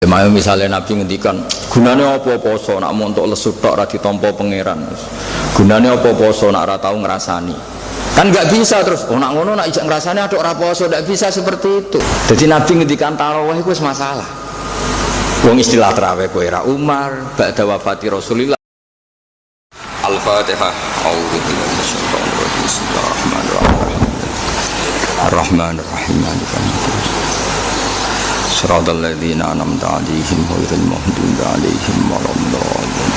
Misalnya Nabi ngendikan, gunanya apa poso nak mau untuk lesut tok ra ditampa pangeran. Gunanya apa poso nak ra tau ngrasani. Kan enggak bisa terus. Oh nak ngono nak ijak ngrasani atok ra poso, ndak bisa seperti itu. Jadi Nabi ngendikan tarawih iku wis masalah. Wong istilah tarawih kowe ra Umar, ba'da wafati Rasulillah. Al-Fatihah. A'udzu billahi minasyaitonir rajim. Bismillahirrahmanirrahim. Ar-Rahmanir-Rahim. Shiratal ladzina an'amta 'alaihim ghairil maghdubi 'alaihim waladdallin.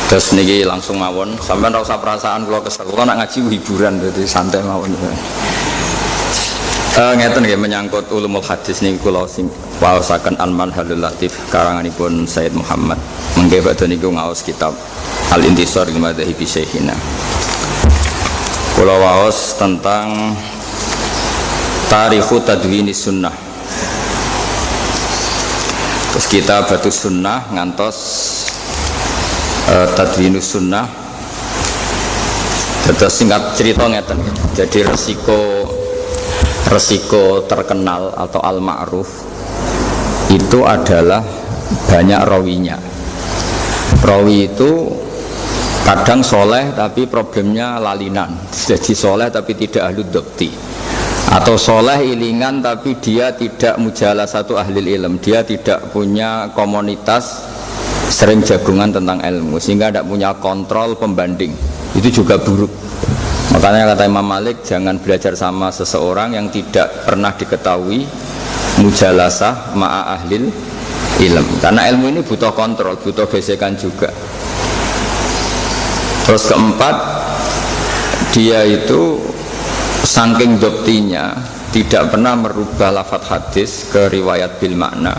Terus niki langsung mawon, sampean ora usah perasaan kula kesel. Kula nak ngaji hiburan dadi santai mawon. Ngeten nggih menyangkut ulumul hadis niku kula sing waosaken Al-Manhalul Latif karanganipun Sayyid Muhammad. Mengke badhe niku ngaos kitab Al-Intisar lil Madzhabi Syekhina. Kula waos tentang Tarikhu Tadwinis Sunnah. Terus kita batu sunnah ngantos tadwinus sunnah. Terus singkat cerita ngeten. Jadi resiko terkenal atau al-ma'ruf itu adalah banyak rawinya. Rawi itu kadang soleh tapi problemnya lalinan. Jadi soleh tapi tidak ahlud dhabti. Atau soleh ilingan tapi dia tidak mujalah satu ahli ilm, dia tidak punya komunitas sering jagungan tentang ilmu sehingga tidak punya kontrol pembanding, itu juga buruk. Makanya kata Imam Malik, jangan belajar sama seseorang yang tidak pernah diketahui mujalasah ma'a ahli ilm, karena ilmu ini butuh kontrol, butuh gesekan juga. Terus keempat, dia itu saking doktinya tidak pernah merubah lafadz hadis ke riwayat bil makna,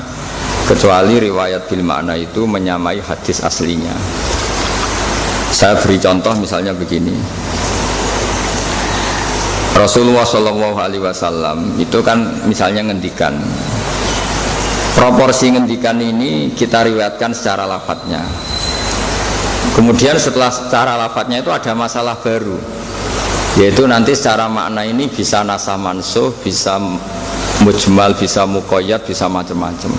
kecuali riwayat bil makna itu menyamai hadis aslinya. Saya beri contoh misalnya begini. Rasulullah SAW itu kan misalnya ngendikan, proporsi ngendikan ini kita riwayatkan secara lafadznya. Kemudian setelah secara lafadznya itu ada masalah baru, yaitu nanti secara makna ini bisa nasah mansuh, bisa mujmal, bisa muqayyad, bisa macam-macam.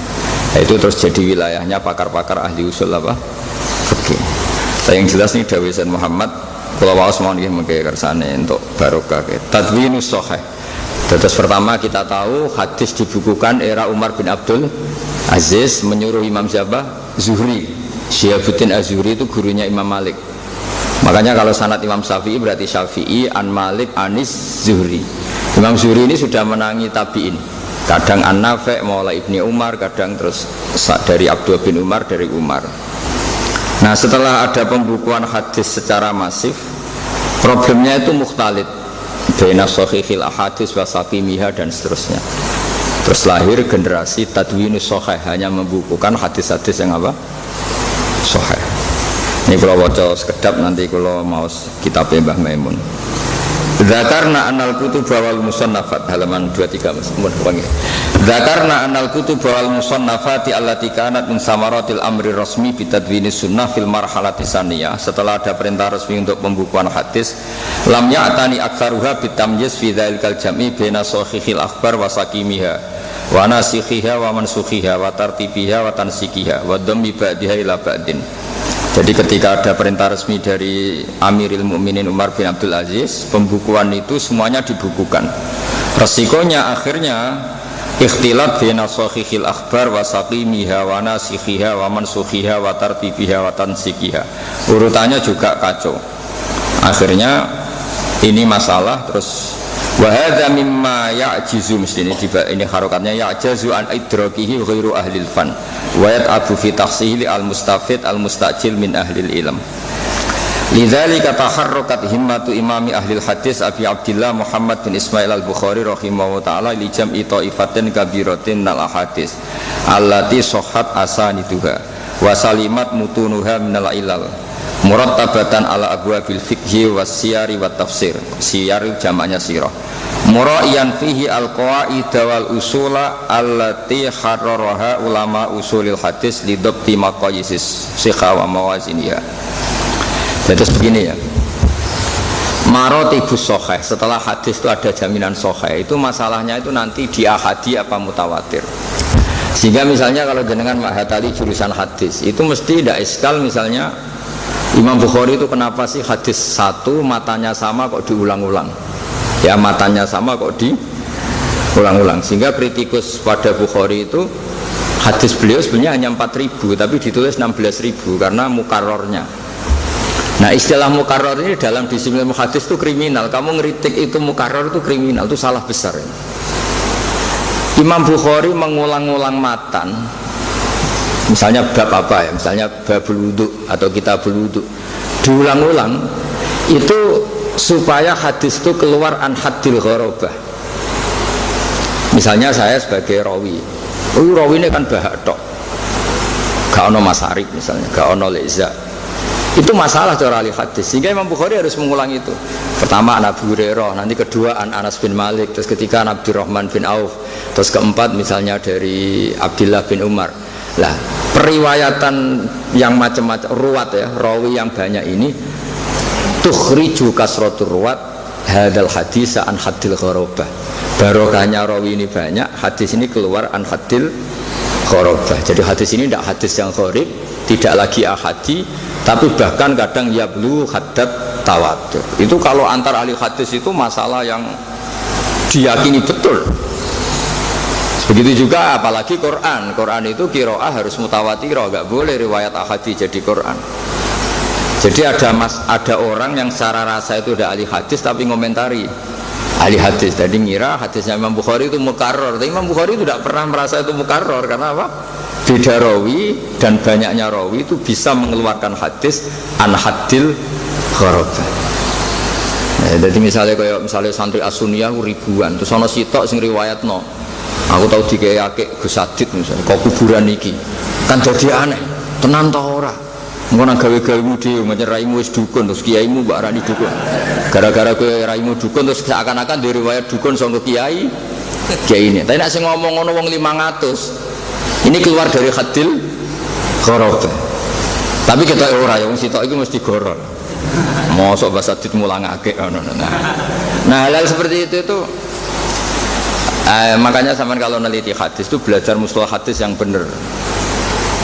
Itu terus jadi wilayahnya pakar-pakar ahli usul apa? Oke. Yang jelas ini dawuh Sayyid Muhammad, kula waos mawon nggih mengke kersane untuk barokah. Tadwinus Shahih. Terus pertama kita tahu hadis dibukukan era Umar bin Abdul Aziz menyuruh Imam Zuhri. Syihabuddin Az-Zuhri itu gurunya Imam Malik. Makanya kalau sanad Imam Syafi'i berarti Syafi'i an Malik Anis Zuhri. Imam Zuhri ini sudah menangi tabi'in. Kadang An-Nafi' maula Ibni Umar, kadang terus dari Abdullah bin Umar, dari Umar. Nah setelah ada pembukuan hadis secara masif, problemnya itu mukhtalid baina shahihil ahadis wa saqimiha dan seterusnya. Terus lahir generasi tadwinus shahih, hanya membukukan hadis-hadis yang apa? Shahih. Ini kalau waca sekedap, nanti kalau mau kitab Mbah Maimun. Dzakarna anal kutub wal musannafat, halaman 23 Mas. Dzakarna anal kutub wal musannafati allati kanat min samaratil amri rasmi bi tadwinis sunnah fil marhalati saniyah. Setelah ada perintah resmi untuk pembukuan hadis, lam ya'tani aktsaruha bitamyiz fi dzalikal jam'i baina sahihil akhbar wa saqimiha wa nasikhiha wa mansukhiha wa tartibiha wa tansikiha wa dhammi ba'diha ila ba'din. Jadi ketika ada perintah resmi dari Amirul Mukminin Umar bin Abdul Aziz, pembukuan itu semuanya dibukukan. Resikonya akhirnya ikhtilat baina sahihil akhbar wa saqimiha wa nasikhiha wa mansukhiha wa tartibiha wa tansikiha. Urutannya juga kacau. Akhirnya ini masalah. Terus wa hadza mimma ya'jizu, mesti ini harokatnya ya'jazu an idrakihi ghairu ahlil fan wa yat'abu fi tahsili al-mustafid al-mustajil min ahlil ilm. Lidzalika taharrakat himmatu imami ahlil hadis Abi Abdillah Muhammad bin Ismail al-Bukhari rahimahullah ta'ala li jam'i ta'ifatin kabiratin minal ahadis allati sahhat asaniduha wa salimat mutunuha minal ilal murattabatan ala abwabil fiqhi was siyari wat tafsir. Siyar jamaknya sirah. Muraiyan fihi al-qawaid wal usula allati harraraha ulama usulil hadis li dhabti maqayisis sikha wa mawaziniha. Jadi begini ya. Marotibus sahih, setelah hadis itu ada jaminan sahih, itu masalahnya itu nanti di ahadi apa mutawatir. Sehingga misalnya kalau jenengan menghatali jurusan hadis itu mesti tidak iskal misalnya Imam Bukhari itu kenapa sih hadis satu matanya sama kok diulang-ulang, ya matanya sama kok diulang-ulang, sehingga kritikus pada Bukhari itu hadis beliau sebenarnya hanya 4.000 tapi ditulis 16.000 karena mukarrornya. Nah istilah mukarror ini dalam disiplin hadis itu kriminal. Kamu ngeritik itu mukarror itu kriminal, itu salah besar. Imam Bukhari mengulang-ulang matan, misalnya bab apa ya, misalnya babul wudu atau kitabul wudu, diulang-ulang itu supaya hadis itu keluar an haddil gharabah. Misalnya saya sebagai rawi, rawi ini kan bahak tok, gak ono masarik misalnya, gak ono leza. Itu masalah cara ahli hadis, sehingga Imam Bukhari harus mengulang itu. Pertama an Abu Hurairah, nanti kedua an Anas bin Malik, terus ketiga an Abdurrahman bin Auf, terus keempat misalnya dari Abdullah bin Umar. Lah periwayatan yang macam-macam ruwat ya, rawi yang banyak ini tukhriju kasratur ruwat hadal hadis an haddil gharabah. Barokahnya rawi ini banyak, hadis ini keluar an haddil gharabah. Jadi hadis ini tidak hadis yang gharib, tidak lagi ahadi, tapi bahkan kadang yablu haddad tawatur. Itu kalau antar ahli hadis itu masalah yang diyakini betul. Begitu juga apalagi Quran. Quran itu qiraah harus mutawatirah, enggak boleh riwayat ahadi jadi Quran. Jadi ada orang yang secara rasa itu udah ahli hadis tapi ngomentari ahli hadis. Jadi ngira hadisnya Imam Bukhari itu mukarrar. Tapi Imam Bukhari itu tidak pernah merasa itu mukarrar. Karena apa? Beda rawi dan banyaknya rawi itu bisa mengeluarkan hadis an haddil gharabah. Jadi misalnya santri As-Sunniyah ribuan, terus ana sitok sing riwayatno. Aku tahu dikeyake Gus Sadid misalnya, kok kuburan iki. Kan dadi aneh. Tenan ta ora? Engko nang gawe-gawemu dhewe menyang raimu wis dukun terus kiaimu mbak arani dukun. Gara-gara kowe raimu dukun terus seakan-akan di riwayat dukun sangka kiai ini. Tapi nek sing ngomong ngono wong 500 ini keluar dari haddil gharabah. Tapi kita ora ya wong sitok iki mesti goror. Mosok bahasa dit mulangake ngono. Nah, hal seperti itu makanya sampean kalau neliti hadis itu belajar mustalah hadis yang benar.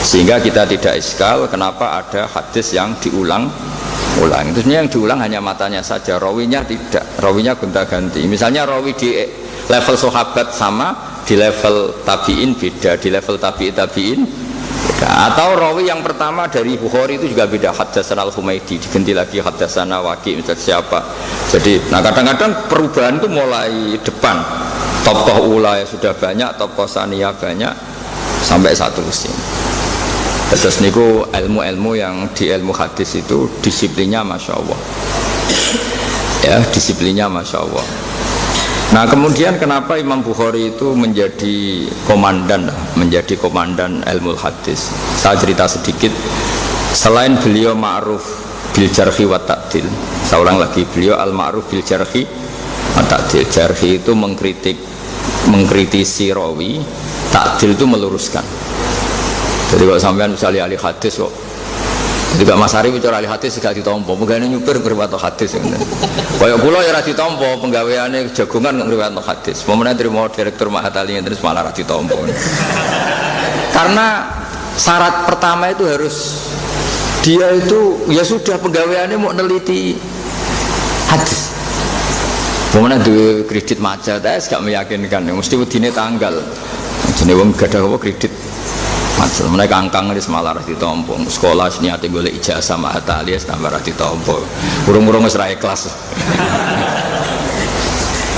Sehingga kita tidak iskal kenapa ada hadis yang diulang-ulang. Itu sebenarnya yang diulang hanya matanya saja, rawinya tidak. Rawinya gonta-ganti. Misalnya rawi di level sahabat sama, di level tabi'in beda, di level tabi'in beda. Atau rawi yang pertama dari Bukhari itu juga beda, haddatsana al-Humaidi diganti lagi haddatsana Waqi misalnya siapa. Jadi nah kadang-kadang perubahan itu mulai depan, tokoh ula ya sudah banyak, tokoh saniyah banyak sampai satu mesin. Terus niku ilmu-ilmu yang di ilmu hadis itu disiplinnya Masya Allah ya, disiplinnya Masya Allah. Nah kemudian kenapa Imam Bukhari itu menjadi komandan ilmu hadis? Saya cerita sedikit. Selain beliau ma'ruf bil jarhi wa ta'dil, saya ulang lagi, beliau al ma'ruf bil jarhi wa ta'dil. Jarhi itu mengkritisi rawi, ta'dil itu meluruskan. Jadi kalau sampean misalnya ahli hadis kok, jadi gak Mas Ari bicara ahli hadis gak ditompo, pegawainya nyupir ngriwayatno hadis. Kayak kula ya ra ditompo, penggaweane jagongan ngriwayatno hadis. Momene terima direktur Mahatali terus malah ra ditompo. Karena syarat pertama itu harus dia itu ya sudah penggaweane mau neliti hadis. Momene duwe kredit macet, gak meyakinkan, mesti wedine tanggal. Jenenge wong gadah apa kredit. Maksud mereka angkang ini semalar ditompo sekolah niate golek ijazah Mahat alias tambah ditompo urung-urung wis ra ikhlas.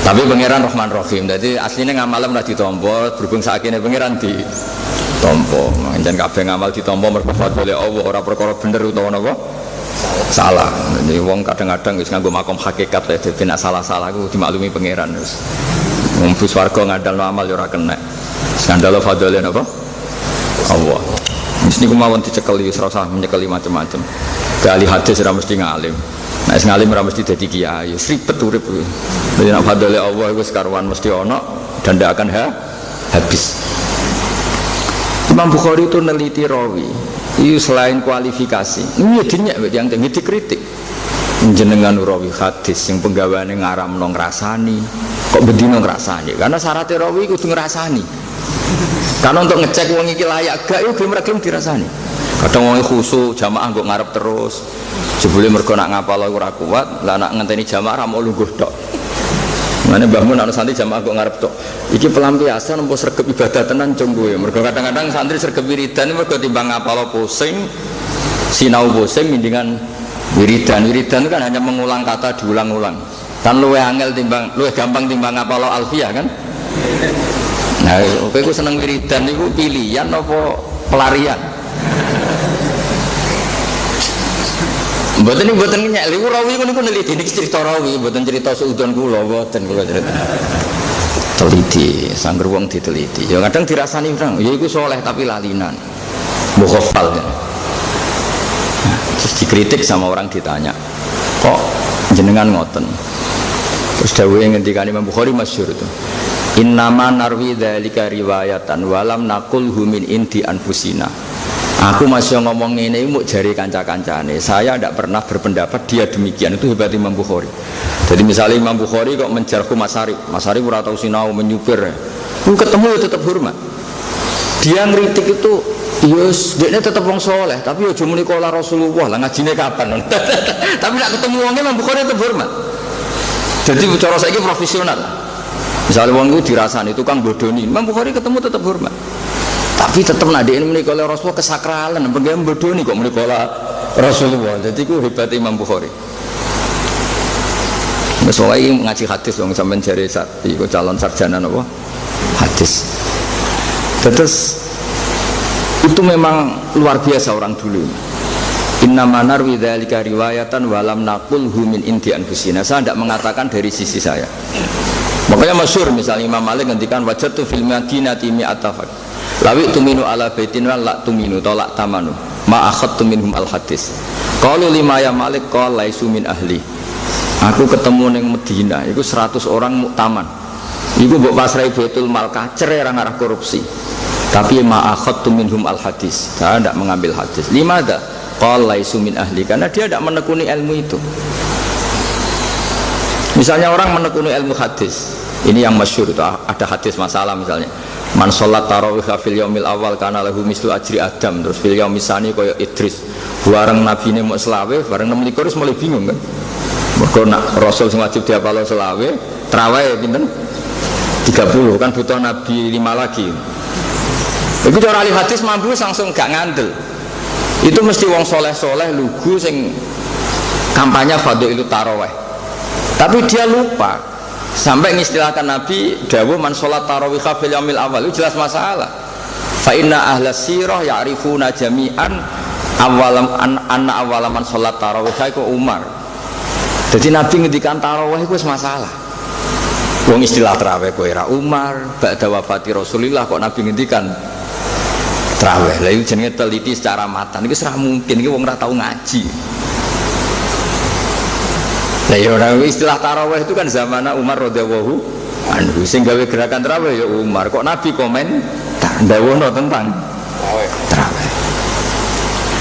Tapi pangeran Rahman Rahim, jadi aslinya ngamalem ra ditompo, berhubung sakine pangeran ditompo. Njen kabeh ngamal ditompo mergo fadhole Allah, ora perkara bener utawa napa salah. Jadi wong kadang-kadang wis nganggo makom hakikat ya, dadi nek salah-salah ku dimaklumi pangeran wis. Wong swarga ngandalno amal ya ora kena. Skandal fadhole napa Allah. Mesti kemauan dicekeli, serasa menyekeli macam-macam. Ahli hadis ora mesti ngalim. Nek nah, ngalim ora mesti dadi kiai. Ribet urip. Dadi nek fadhole Allah iku sekaruan mesti ana dan ndak akan habis. Imam Bukhari itu neliti rawi. Itu selain kualifikasi, ini dinyak yang tinggi dikritik. Jenengan rawi hadis sing penggaweane ngaramno ngrasani. Kok bedino ngrasani? Karena syarat rawi kudu ngrasani. Karena untuk ngecek wong iki layak gak yo gelem dirasani. Kadang wong khusyuk jamaah nggo ngarep terus. Jebule mergo nak ngapal ora kuat, lah nak ngenteni jamaah ra mau lungguh tok. Mane Mbah Mun ana santri jamaah kok ngarep tok. Iki pelampiasan empo sregep ibadah tenan cung kowe. Mergo kadang-kadang santri sregep wiridan mergo timbang ngapal pusing, sinau pusing mendingan wiridan. Wiridan itu kan hanya mengulang kata diulang-ulang. Kan luwih angel timbang luwih gampang timbang ngapal alfiah kan? Nah, kowe ku seneng wiridan niku pilihan apa pelarian? Mboten nyek lho rawi niku neliti niki cerita rawi, mboten cerita seudon kula, mboten kula cerita. Teliti, sangger wong diteliti. Ya kadang dirasani orang, ya iku soleh tapi lalinan. Mukhafal ya. Nah, terus dikritik sama orang ditanya, kok jenengan ngoten? Terus dawuhe ngendikane Imam Bukhari masyhur itu. Innama narwi dzalika riwayatan walam naqul min indi anfusina. Aku masih ngomong ini mau jari kanca-kancane. Saya tidak pernah berpendapat dia demikian. Itu hebat Imam Bukhari. Jadi misalnya Imam Bukhari kok menjarhu Mas Arif ora tau sinau menyupir. Ketemu ya tetap hormat. Dia ngritik itu yes, dia tetap wong soleh, tapi aja muni kala Rasulullah lah ngajine kapan. Tapi nek ketemu wong Imam Bukhari tetap hormat. Jadi cara saiki profesional. Misalnya wong itu dirasani tukang bodoni, Imam Bukhari ketemu tetap hormat. Tapi tetap nadine muni kala Rasulullah kesakralan, pengen bodoni kok muni kala Rasulullah. Jadi ku hebat Imam Bukhari. Soalnya ngaji hadis dong sampai jari iku calon sarjana apa hadis. Terus itu memang luar biasa orang dulu. Inna manar widzalika riwayatan walam naqul min indi anfusina. Saya tidak mengatakan dari sisi saya. Makanya masyhur misalnya Imam Malik ngendikan wajadtu fil madinati mi'atafak. Lawi tuminu ala baitin wa la tuminu tolak tamanu. Ma akhadtu minhum al hadis. Qalu lima ya Malik qala laisu min ahli. Aku ketemu ning Medina, itu 100 orang muktaman. Iku mbok pasrai Baitul Mal kacer orang arah korupsi. Tapi ma'akhadtu minhum al-hadis. Saya tidak mengambil hadis. Limada? Qala laisu min ahli, karena dia tidak menekuni ilmu itu. Misalnya orang menekuni ilmu hadis. Ini yang masyhur itu ada hadis masalah misalnya. Man sholat tarawih fil yaumil awal kana lahu mislu ajri Adam, terus fil yaumis tsani kaya Idris. Bareng nabine mau selawe, bareng 26 wis mulai bingung kan. Mergo nak Rasul sing wajib diapalo selawe, traweh pinten? 30 kan butuh Nabi 5 lagi. Iku cara ahli hadis mampu langsung gak ngandel. Itu mesti wong soleh-soleh lugu sing kampanye fadhilul tarawih. Tapi dia lupa sampai ngistilahkan Nabi dawuh man sholat tarawih fil yaumil awal itu jelas masalah. Fa inna ahlas sirah ya'rifuna jami'an awalam anna awalaman sholat tarawih iku Umar. Jadi Nabi ngendikan tarawih itu masalah. Wong istilah tarawih kowe ra Umar, ba'da wafati Rasulillah kok Nabi ngendikan tarawih. Lah itu jenenge teliti secara matan. Iki ora mungkin, iki wong ora tau ngaji. Lah ya ora istilah tarawih itu kan zaman Umar radhiyallahu anhu sing gawe gerakan tarawih ya Umar. Kok Nabi komen ndawuhno tentang tarawih.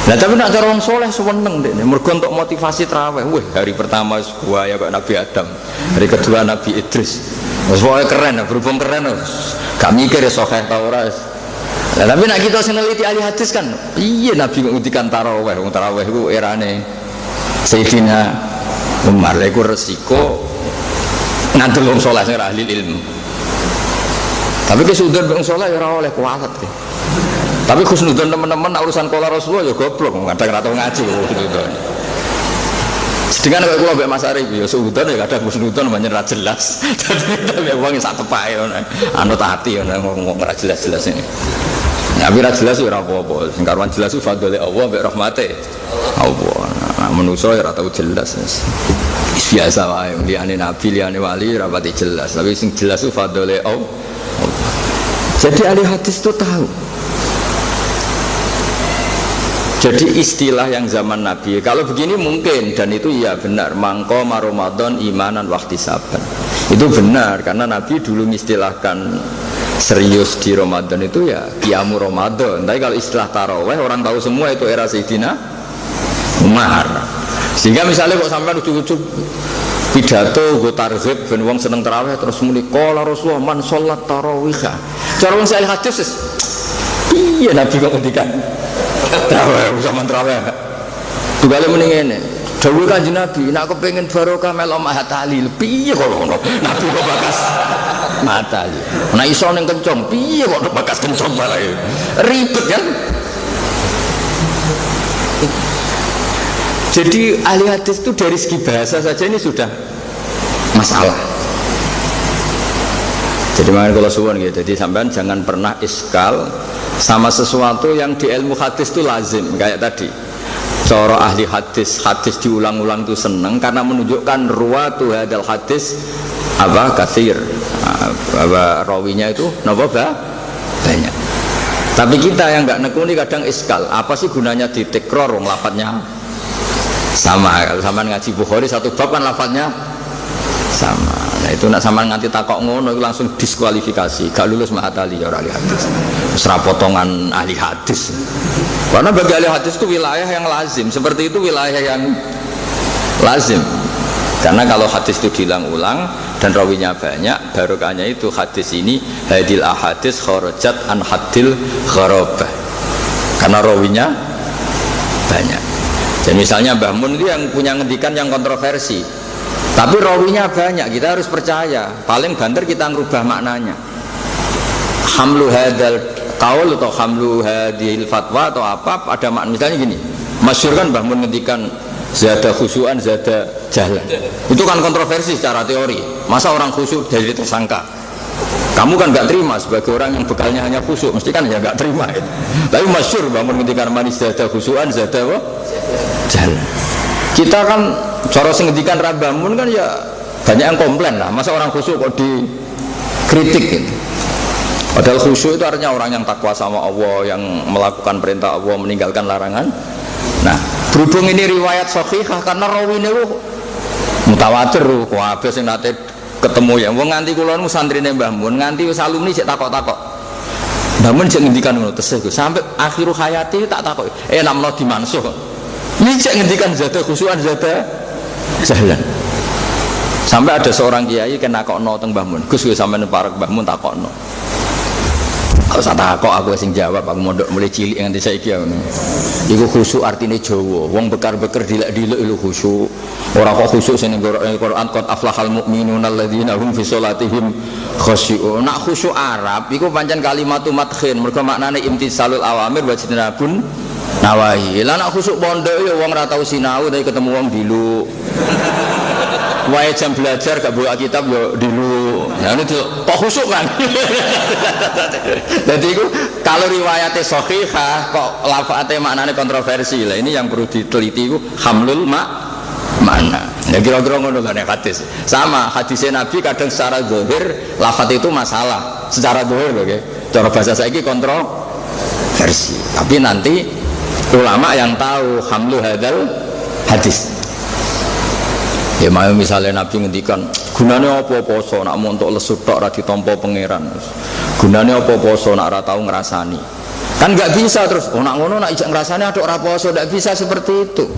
Nah tapi nak cara orang soleh seneng deh, mergo untuk motivasi tarawih. Wih hari pertama gua ya kok Nabi Adam, hari kedua Nabi Idris. Soalnya keren, berhubung keren, gak mikir ya sokeh tau ora. Nah tapi nak kita seneliti ahli hadis kan, iya Nabi ngendikan tarawih, tarawih itu erane Sayyidina Umar. Lah iku resiko ngantel wong soleh sing ahli ilmu. Tapi kesudahan wong soleh ya ora oleh kualat. Tapi khusnudzon teman-teman urusan kola Rasulullah ya goblok, kadang ora tau ngaji khusnudzon. Sedangkan kalau kula mbek Mas Arif ya suudzon ya kadang khusnudzon banyak ra jelas. Tapi wong sak tepake anut ati ngomong ra jelas-jelas ini. Ya ora jelas ya ora apa-apa. Sing karuan jelas ku fadhole Allah mbek rahmate Allah. Nah, manusa ya ora tau jelas. Biasa wae liyane nabi liyane wali ora pati jelas. Tapi sing jelas ku fadhole Allah. Jadi ahli hadis itu tahu. Jadi istilah yang zaman Nabi kalau begini mungkin dan itu ya benar mangqama Ramadan imanan wahtisaban itu benar karena Nabi dulu mengistilahkan serius di Ramadan itu ya qiyamu Ramadan. Tapi kalau istilah tarawih orang tahu semua itu era Sayyidina Umar. Sehingga misalnya kok sampai ujuk-ujuk pidato go targhib ben wong seneng tarawih terus muni qala Rasulullah man sholat tarawih. Cara wong sahih hadis Iya Nabi kok ngendikan traweh zaman traweh. Tugale muni ngene. Dawuh Kanjeng Nabi, nek kepengin barokah mel omah tahlil, piye kok ngono? Nabi kok bakas mata ya. Nek iso ning kencong, piye kok bakas kencong bae. Ribet kan? Jadi ahli hadis itu dari segi bahasa saja ini sudah masalah. Jadi makanya kalau suwun gitu, jadi sampean jangan pernah iskal sama sesuatu yang di ilmu hadis itu lazim kayak tadi. Cara ahli hadis, hadis diulang-ulang itu seneng karena menunjukkan ruwatu hadal hadis apa katsir, bahwa rawinya itu napa banyak. Tapi kita yang nggak nekuni kadang iskal, apa sih gunanya ditikror wong lafadznya sama. Kalau sama ngaji Bukhari satu bab kan lafadznya sama. Nah itu nak sama nganti takok ngono itu langsung diskualifikasi, gak lulus mahatali ya ahli hadis. Serah potongan ahli hadis. Karena bagi ahli hadis itu wilayah yang lazim, seperti itu wilayah yang lazim. Karena kalau hadis itu diulang-ulang dan rawinya banyak, barokahnya itu hadis ini hadil ahadis kharajat an hadil gharabah. Karena rawinya banyak. Dan misalnya Mbah Mun itu yang punya ngendikan yang kontroversi, tapi rawinya banyak, kita harus percaya. Paling banter kita ngerubah maknanya. Hamlu hadal kaul atau hamlu hadil fatwa atau apa, ada makna misalnya gini. Masyhur kan Mbah Mun ngendikan zada khusyuan zada jalan. Itu kan kontroversi secara teori. Masa orang khusyuk jadi tersangka? Kamu kan nggak terima sebagai orang yang bekalnya hanya khusyuk, mesti kan ya nggak terima itu. Tapi masyhur Mbah Mun ngendikan manis zada khusyuan zada apa? Jalan. Kita kan cara sing ngendikan Rabamun kan ya banyak yang komplain lah. Masa orang khusyuk kok dikritik gitu. Padahal khusyuk itu artinya orang yang takwa sama Allah, yang melakukan perintah Allah, meninggalkan larangan. Nah, berhubung ini riwayat sahihah karena rawine mutawatir kok kabeh sing nate ketemu ya. Wong nganti kula nu santrine Mbah Mun, nganti wis alumni sik takok-takok. Mbah Mun sik ngendikan ngono tesih sampai akhiru hayati tak takok. Nek menawa dimansuh. Ini cek ngendikan zada khusyuan zada jalan. Sampai ada seorang kiai kena takokno teng Mbah Mun. Gus sampeyan parek Mbah Mun takokno. Kok sak takok aku sing jawab, aku mondok mulai cilik nganti saiki ngono. Iku khusyuk artine Jawa. Wong bekar-bekar dilek-dilek iku khusyuk. Ora kok khusyuk sing ning Quran qad aflahal mu'minuna alladzina hum fi sholatihim khashi'un. Nak khusyuk Arab iku pancen kalimatu madkhin, mergo maknane imtisalul awamir wa jinabun nawahi. Lah nak khusyuk pondok ya wong ora tau sinau tapi ketemu wong dilu. Wae jam belajar gak bawa kitab yo dilu. Ya itu kok khusyuk kan. Jadi itu kalau riwayatnya sahihah kok lafadznya maknanya kontroversi lah. Ini yang perlu diteliti itu hamlul makna. Ya kira-kira ngono kan hadis. Sama hadisnya Nabi kadang secara zahir lafadz itu masalah. Secara zahir loh ya. Cara bahasa saiki kontroversi. Tapi nanti ulama yang tahu hamlu hadal hadis. Ya mau misalnya Nabi ngendikan gunanya apa poso nak mau untuk lesut tok ra ditampa pangeran. Gunanya apa poso nak ora tau ngrasani. Kan nggak bisa terus nak ngono nak ijak ngrasani ada ora poso, nggak bisa seperti itu.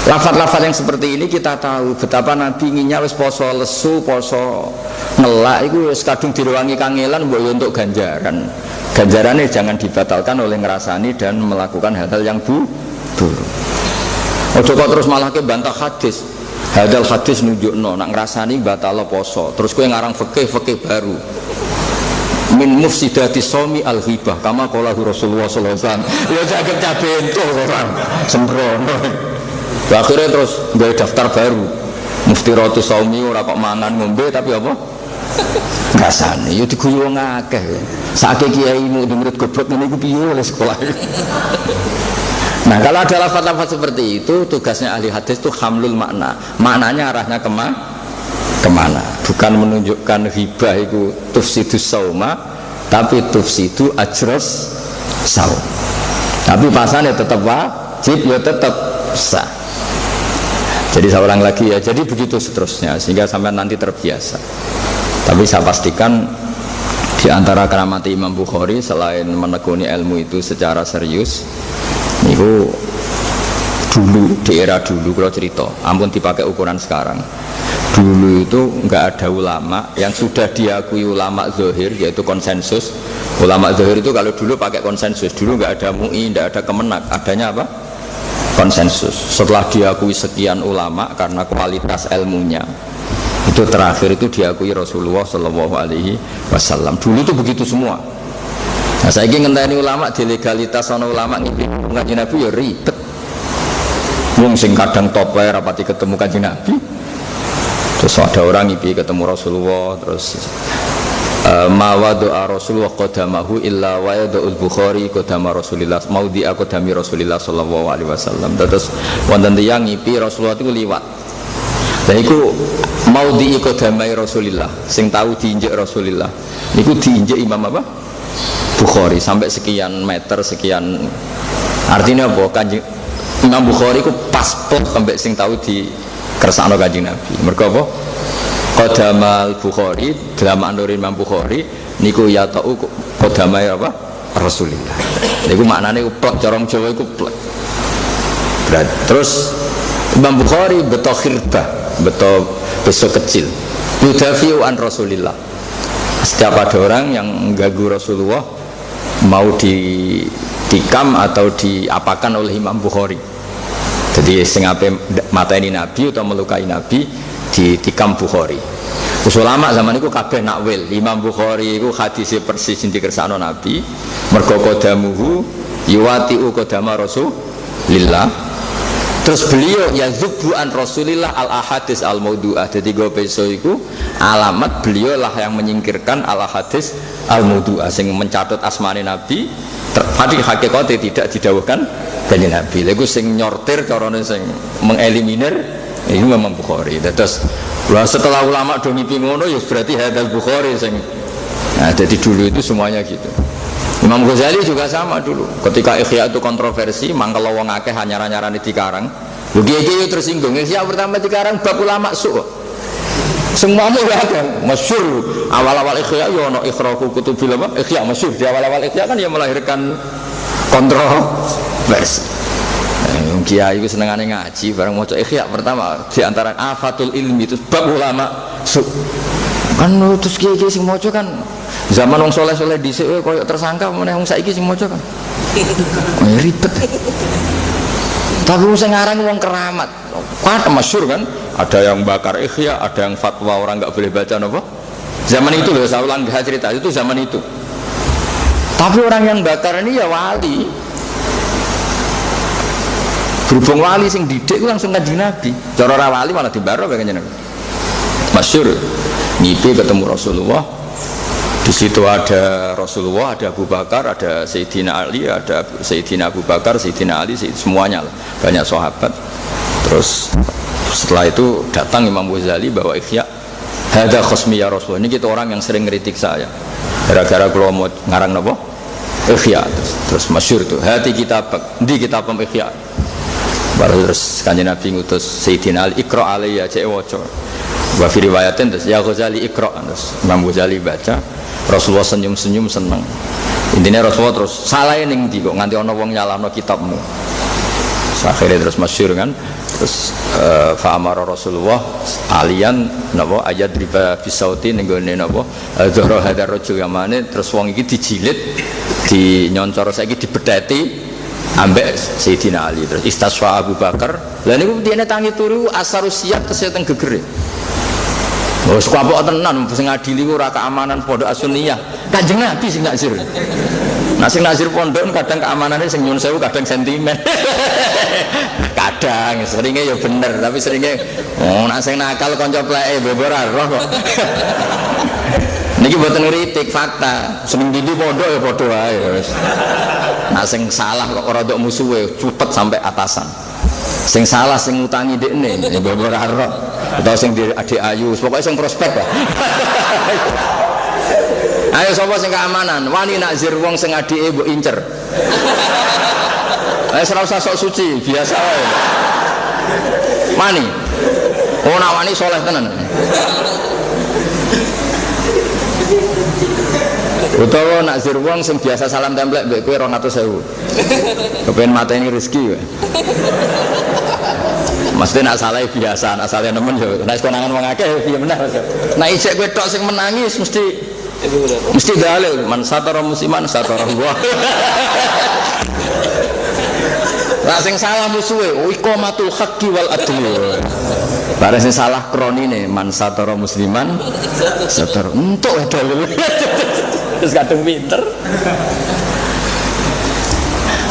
Lafaz-lafaz yang seperti ini kita tahu betapa Nabi inginnya wis poso lesu, poso ngelak itu wis kadung direwangi kangelan mbok yo untuk ganjaran. Ganjarannya jangan dibatalkan oleh ngrasani dan melakukan hal-hal yang buruk. Ojo kok terus malah ke bantah hadis. Hadal hadis nunjukno nak ngrasani batalo poso. Terus kowe ngarang fikih baru. Min mufsidati shaumi al-ghibah kama qala Rasulullah sallallahu alaihi wasallam. Ya jaget cabento orang sembrono. Akhirnya terus gawe daftar baru. Muftiratus shaumi ora kok mangan ngombe tapi apa? Ngrasani yo diguyu wong akeh. Saiki kiaimu murid goblok ngene iku piye oleh sekolah. Nah kalau ada lafaz-lafaz seperti itu tugasnya ahli hadis itu hamlul makna, maknanya arahnya kemana, bukan menunjukkan hibah itu tufsidus sauma tapi tufsidu ajros saum. Tapi pasannya tetap wajib ya tetap sah. Jadi saya ulang lagi ya, jadi begitu seterusnya sehingga sampai nanti terbiasa. Tapi saya pastikan di antara keramat Imam Bukhari selain menekuni ilmu itu secara serius, itu dulu di era dulu kalau cerita, ampun dipakai ukuran sekarang. Dulu itu nggak ada ulama yang sudah diakui ulama zahir, yaitu konsensus. Ulama zahir itu kalau dulu pakai konsensus, dulu nggak ada MUI, nggak ada Kemenak, adanya apa? Konsensus. Setelah diakui sekian ulama karena kualitas ilmunya, itu terakhir itu diakui Rasulullah Shallallahu Alaihi Wasallam. Dulu itu begitu semua. Nah, saya ingin ngenteni ulama di legalitas ana ulama ngimpi kanjeng Nabi ya ribet. Wong sing kadang tope rapati ketemu kanjeng Nabi. Terus ada orang ngimpi ketemu Rasulullah, terus ma doa Rasulullah qadamahu illa wa yadul Bukhari qadama Rasulillah maudhi'a qadami Rasulillah sallallahu alaihi wasallam. Terus wonten tiyang ngimpi Rasulullah itu liwat. Lah iku maudhi'i qadamai Rasulillah, sing tahu diinjek Rasulillah. Niku diinjek Imam apa? Bukhari sampai sekian meter sekian. Artinya apa? Kanjeng Imam Bukhari ku pas pot sampai sing tahu di kersakno kanjeng Nabi. Mergo apa? Qadamal Bukhari, dalam andorin Imam Bukhari niku ya tau qadamai apa? Rasulillah. Niku maknane plek corong Jawa iku plek. Terus Imam Bukhari beto khirbah, beto besok kecil. Yudafi'u an Rasulillah. Setiap ada orang yang mengganggu Rasulullah mau ditikam atau diapakan oleh Imam Bukhari. Jadi sing ape mateni Nabi atau melukai Nabi ditikam Bukhari. Ulama zaman itu kabeh nakwil. Imam Bukhari itu hadisnya persis sing dikersakno Nabi. Mergo qadamuhu yuwati'u qadama Rasulillah. Terus beliau yazubbu an Rasulillah al ahadits al maudhu'ah. Jadi go peso iku alamat beliau lah yang menyingkirkan al ahadits al maudhu'ah sing mencatat asmane Nabi. Tadi hakikatnya tidak didawuhkan dari Nabi. Lagu sing nyortir carane sing mengeliminir ini memang Bukhari. Terus setelah ulama do ngipi ngono ya berarti hadal Bukhari sing. Nah, jadi dulu itu semuanya gitu. Imam Ghazali juga sama dulu. Ketika Ihya itu kontroversi, mangkel wong akeh anyar-anyarane dikarang. Lho kiye-kiye tersinggung. Ihya pertama dikarang bab ulama su. Semua ada masyhur awal-awal Ihya ya ono ikhraqu kutubil apa? Ihya masyhur di awal-awal Ihya kan ya melahirkan kontroversi. Kiai itu senengane ngaji bareng maca Ihya pertama di antara afatul ilmi itu bab ulama su. Kan terus kiai sing maca kan zaman wong soleh-soleh dhisik koyo tersangka meneh wong saiki sing maca kan. Ribet. Tapi sing ngarang wong keramat. Kan masyhur kan? Ada yang bakar Ihya, ada yang fatwa orang nggak boleh baca apa? Zaman itu loh, saya ulang cerita itu zaman itu. Tapi orang yang bakar ini ya wali. Berhubung wali sing didik langsung kanjeng Nabi. Cara ora wali malah dibaro kanjeng Nabi. Masyhur ngipi ketemu Rasulullah. Di situ ada Rasulullah, ada Abu Bakar, ada Sayyidina Ali, ada Sayyidina Abu Bakar, Sayyidina Ali, semuanya lah. Banyak sahabat. Terus setelah itu datang Imam Ghazali bawa Ihya. Hada khosmi ya Rasulullah. Ini kita orang yang sering ngeritik saya. Gara-gara kalau mau ngarang napa? Ihya. Terus masyhur tuh. Hati kitab di kitab Ihya. Baru terus kanjeng Nabi ngutus Sayyidina Ali Iqra alayya cek waca. Wa fi riwayatin terus ya Ghazali Iqra. Terus Imam Ghazali baca, Rasulullah senyum-senyum seneng. Intinya Rasulullah terus salah ning ndi kok nganti ana wong nyalahno kitabmu. Akhirnya terus masyhur kan. Terus fa'amara Rasulullah alian napa ayat riba bisauti ning gone napa dzara hadar rajul yamane terus wong iki dijilid dinyoncor saiki dibedheti ambek Sayyidina Ali. Terus istasfa Abu Bakar lha niku dene tangi turu asarusiat terus teng gegere. Wes kapok tenan sing ngadili ora keamanan pondok As-Sunniyah. Kanjeng Nabi sing nazir. Nah sing nazir pondok kadang keamanannya sing nyun sewu kadang sentimen. Kadang seringnya ya bener tapi seringnya nak sing nakal kanca pleke ora roh kok. Niki mboten ngritik fakta. Seminggu pondok ya padha wae wis. Nah sing salah kok ora nduk musuhe cepet sampai atasan. Sing salah sing ngutangi dekne ya ora roh. Atau sing di adik ayu, pokoknya sing prospek lah. Ayo sapa sing keamanan? Wani nakzir wong sing adike mbok incer. Ayo ora usah sok suci, biasa wae. Wani. Oh nak wani saleh tenan. Utawa nakzir wong sing biasa salam templek mbek kowe 200.000. Kepen mateni rezeki wae. Maksudnya nak salah biasa, nak salah nemen yo. Nek konangan wong akeh piye meneh. Nek ijek kowe tok sing menangis mesti dalil man satara musliman satara Allah. Lah sing salah musuhe iqamatul haqqi wal adli. Bareng sing salah kronine man satara musliman satara entuk dalil. Terus kadung pinter.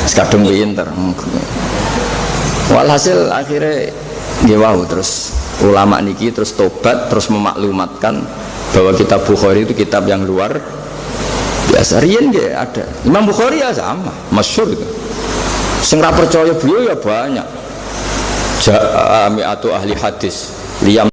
Kadung pinter. Walhasil akhirnya ngewau terus ulama niki terus tobat terus memaklumatkan bahwa kitab Bukhari itu kitab yang luar biasa. Riyen nggih ada Imam Bukhari ya sama masyhur itu. Sing ra percaya beliau ya banyak. Jami'atu ahli hadis liyam